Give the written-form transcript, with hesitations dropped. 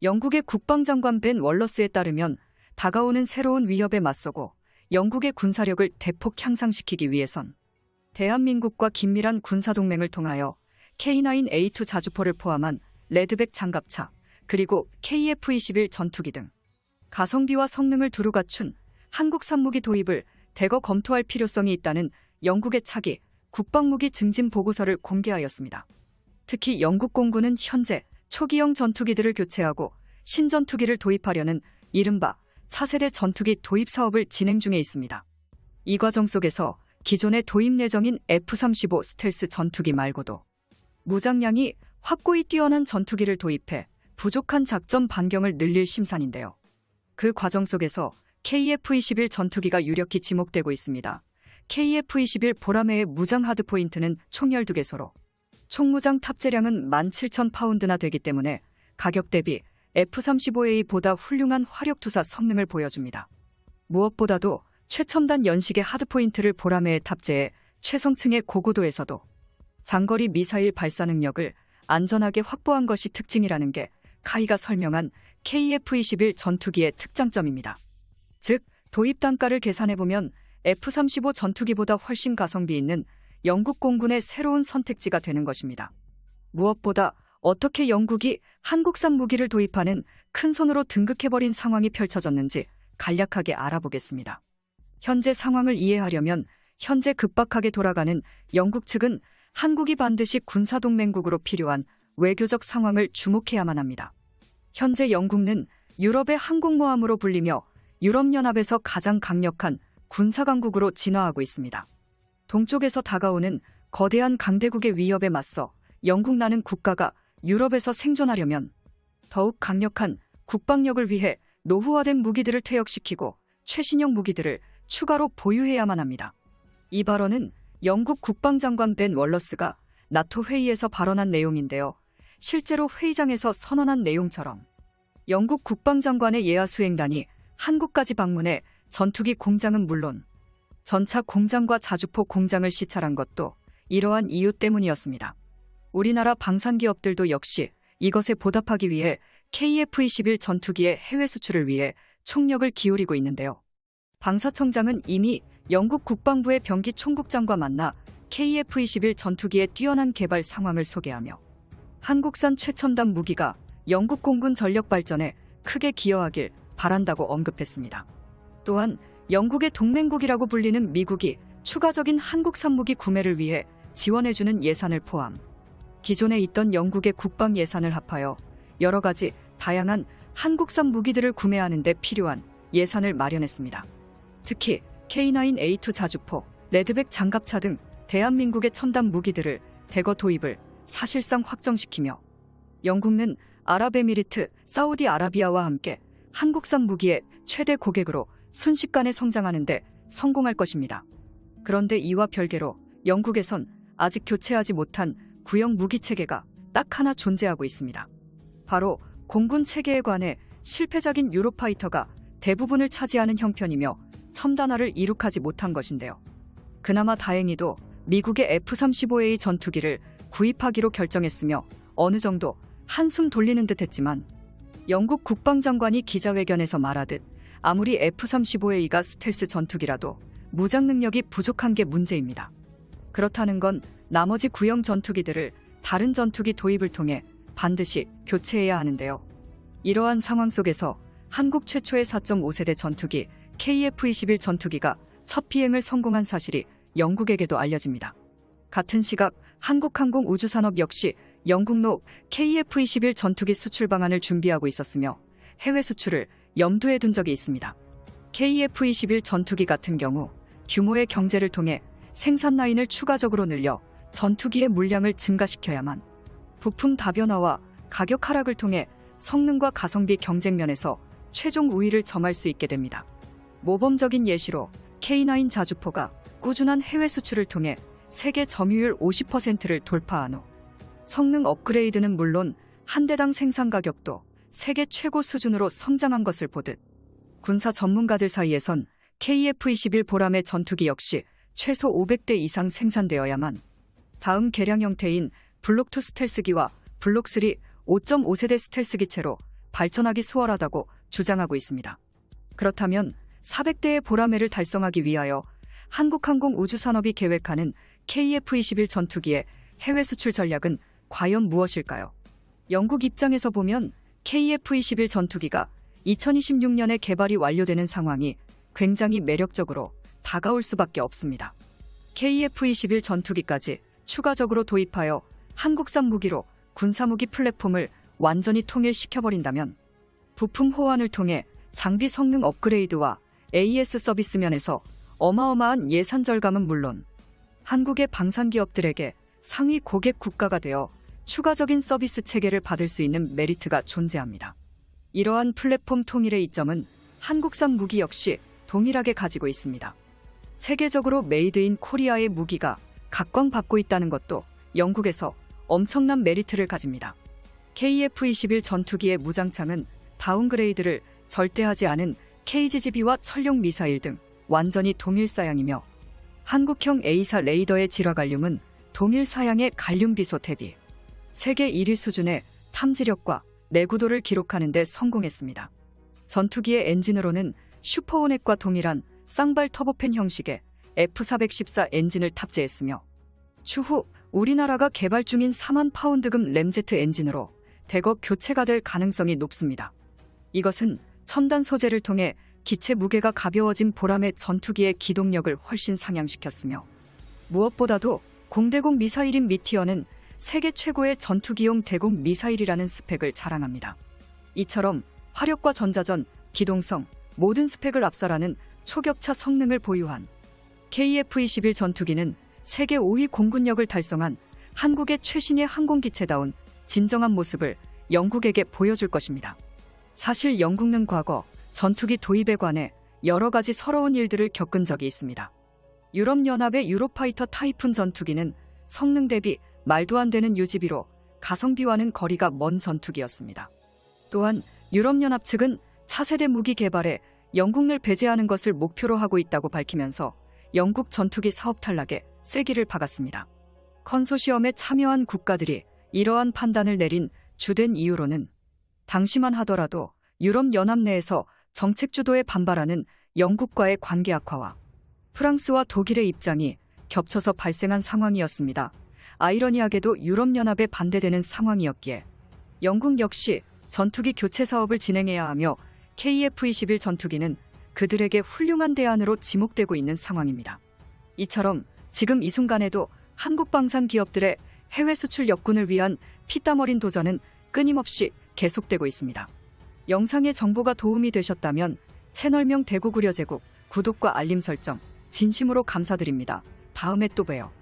영국의 국방장관 벤 월러스에 따르면 다가오는 새로운 위협에 맞서고 영국의 군사력을 대폭 향상시키기 위해선 대한민국과 긴밀한 군사동맹을 통하여 K9A2 자주포를 포함한 레드백 장갑차 그리고 KF-21 전투기 등 가성비와 성능을 두루 갖춘 한국산 무기 도입을 대거 검토할 필요성이 있다는 영국의 차기 국방무기 증진 보고서를 공개하였습니다. 특히 영국 공군은 현재 초기형 전투기들을 교체하고 신전투기를 도입하려는 이른바 차세대 전투기 도입 사업을 진행 중에 있습니다. 이 과정 속에서 기존의 도입 예정인 F-35 스텔스 전투기 말고도 무장량이 확고히 뛰어난 전투기를 도입해 부족한 작전 반경을 늘릴 심산인데요. 그 과정 속에서 KF-21 전투기가 유력히 지목되고 있습니다. KF-21 보라매의 무장 하드포인트는 총 12개소로 총무장 탑재량은 17,000파운드나 되기 때문에 가격 대비 F-35A보다 훌륭한 화력투사 성능을 보여줍니다. 무엇보다도 최첨단 연식의 하드포인트를 보라매에 탑재해 최성층의 고고도에서도 장거리 미사일 발사 능력을 안전하게 확보한 것이 특징이라는 게 카이가 설명한 KF-21 전투기의 특장점입니다. 즉, 도입 단가를 계산해보면 F-35 전투기보다 훨씬 가성비 있는 영국 공군의 새로운 선택지가 되는 것입니다. 무엇보다 어떻게 영국이 한국산 무기를 도입하는 큰손으로 등극해버린 상황이 펼쳐졌는지 간략하게 알아보겠습니다. 현재 상황을 이해하려면 현재 급박하게 돌아가는 영국 측은 한국이 반드시 군사동맹국으로 필요한 외교적 상황을 주목해야만 합니다. 현재 영국은 유럽의 항공모함으로 불리며 유럽연합에서 가장 강력한 군사강국으로 진화하고 있습니다. 동쪽에서 다가오는 거대한 강대국의 위협에 맞서 영국이라는 국가가 유럽에서 생존하려면 더욱 강력한 국방력을 위해 노후화된 무기들을 퇴역시키고 최신형 무기들을 추가로 보유해야만 합니다. 이 발언은 영국 국방장관 벤 월러스가 나토 회의에서 발언한 내용인데요. 실제로 회의장에서 선언한 내용처럼 영국 국방장관의 예하 수행단이 한국까지 방문해 전투기 공장은 물론 전차 공장과 자주포 공장을 시찰한 것도 이러한 이유 때문이었습니다. 우리나라 방산기업들도 역시 이것에 보답하기 위해 KF-21 전투기의 해외 수출을 위해 총력을 기울이고 있는데요. 방사청장은 이미 영국 국방부의 병기 총국장과 만나 KF-21 전투기의 뛰어난 개발 상황을 소개하며 한국산 최첨단 무기가 영국 공군 전력 발전에 크게 기여하길 바란다고 언급했습니다. 또한 영국의 동맹국이라고 불리는 미국이 추가적인 한국산 무기 구매를 위해 지원해주는 예산을 포함 기존에 있던 영국의 국방 예산을 합하여 여러 가지 다양한 한국산 무기들을 구매하는 데 필요한 예산을 마련했습니다. 특히 K9A2 자주포, 레드백 장갑차 등 대한민국의 첨단 무기들을 대거 도입을 사실상 확정시키며 영국은 아랍에미리트, 사우디아라비아와 함께 한국산 무기의 최대 고객으로 순식간에 성장하는 데 성공할 것입니다. 그런데 이와 별개로 영국에선 아직 교체하지 못한 구형 무기 체계가 딱 하나 존재하고 있습니다. 바로 공군 체계에 관해 실패작인 유로파이터가 대부분을 차지하는 형편이며 첨단화를 이룩하지 못한 것인데요. 그나마 다행히도 미국의 F-35A 전투기를 구입하기로 결정했으며 어느 정도 한숨 돌리는 듯 했지만 영국 국방장관이 기자회견에서 말하듯 아무리 F-35A가 스텔스 전투기라도 무장 능력이 부족한 게 문제입니다. 그렇다는 건 나머지 구형 전투기들을 다른 전투기 도입을 통해 반드시 교체해야 하는데요. 이러한 상황 속에서 한국 최초의 4.5세대 전투기 KF-21 전투기가 첫 비행을 성공한 사실이 영국에게도 알려집니다. 같은 시각 한국항공우주산업 역시 영국로 KF-21 전투기 수출 방안을 준비하고 있었으며 해외 수출을 염두에 둔 적이 있습니다. KF-21 전투기 같은 경우 규모의 경제를 통해 생산 라인을 추가적으로 늘려 전투기의 물량을 증가시켜야만 부품 다변화와 가격 하락을 통해 성능과 가성비 경쟁 면에서 최종 우위를 점할 수 있게 됩니다. 모범적인 예시로 K9 자주포가 꾸준한 해외 수출을 통해 세계 점유율 50%를 돌파한 후 성능 업그레이드는 물론 한 대당 생산 가격도 세계 최고 수준으로 성장한 것을 보듯 군사 전문가들 사이에선 KF-21 보라매 전투기 역시 최소 500대 이상 생산되어야만 다음 개량 형태인 블록2 스텔스기와 블록3 5.5세대 스텔스 기체로 발전하기 수월하다고 주장하고 있습니다. 그렇다면 400대의 보라매를 달성하기 위하여 한국항공우주산업이 계획하는 KF-21 전투기의 해외 수출 전략은 과연 무엇일까요? 영국 입장에서 보면 KF-21 전투기가 2026년에 개발이 완료되는 상황이 굉장히 매력적으로 다가올 수밖에 없습니다. KF-21 전투기까지 추가적으로 도입하여 한국산 무기로 군사무기 플랫폼을 완전히 통일시켜버린다면 부품 호환을 통해 장비 성능 업그레이드와 AS 서비스 면에서 어마어마한 예산 절감은 물론 한국의 방산기업들에게 상위 고객 국가가 되어 추가적인 서비스 체계를 받을 수 있는 메리트가 존재합니다. 이러한 플랫폼 통일의 이점은 한국산 무기 역시 동일하게 가지고 있습니다. 세계적으로 메이드 인 코리아의 무기가 각광받고 있다는 것도 영국에서 엄청난 메리트를 가집니다. KF-21 전투기의 무장창은 다운그레이드를 절대 하지 않은 KGB와 천룡 미사일 등 완전히 동일 사양이며 한국형 A사 레이더의 질화갈륨은 동일 사양의 갈륨 비소 대비 세계 1위 수준의 탐지력과 내구도를 기록하는 데 성공했습니다. 전투기의 엔진으로는 슈퍼호넷과 동일한 쌍발 터보팬 형식의 F414 엔진을 탑재했으며 추후 우리나라가 개발 중인 4만 파운드급 램제트 엔진으로 대거 교체가 될 가능성이 높습니다. 이것은 첨단 소재를 통해 기체 무게가 가벼워진 보라매 전투기의 기동력을 훨씬 상향시켰으며 무엇보다도 공대공 미사일인 미티어는 세계 최고의 전투기용 대공 미사일이라는 스펙을 자랑합니다. 이처럼 화력과 전자전, 기동성, 모든 스펙을 압살하는 초격차 성능을 보유한 KF-21 전투기는 세계 5위 공군력을 달성한 한국의 최신의 항공기체다운 진정한 모습을 영국에게 보여줄 것입니다. 사실 영국은 과거 전투기 도입에 관해 여러 가지 서러운 일들을 겪은 적이 있습니다. 유럽연합의 유로파이터 타이푼 전투기는 성능 대비 말도 안 되는 유지비로 가성비와는 거리가 먼 전투기였습니다. 또한 유럽연합 측은 차세대 무기 개발에 영국을 배제하는 것을 목표로 하고 있다고 밝히면서 영국 전투기 사업 탈락에 쐐기를 박았습니다. 컨소시엄에 참여한 국가들이 이러한 판단을 내린 주된 이유로는 당시만 하더라도 유럽연합 내에서 정책 주도에 반발하는 영국과의 관계 악화와 프랑스와 독일의 입장이 겹쳐서 발생한 상황이었습니다. 아이러니하게도 유럽연합에 반대되는 상황이었기에 영국 역시 전투기 교체 사업을 진행해야 하며 KF-21 전투기는 그들에게 훌륭한 대안으로 지목되고 있는 상황입니다. 이처럼 지금 이 순간에도 한국 방산 기업들의 해외 수출 역군을 위한 피땀 어린 도전은 끊임없이 계속되고 있습니다. 영상의 정보가 도움이 되셨다면 채널명 대구구려제국 구독과 알림 설정 진심으로 감사드립니다. 다음에 또 봬요.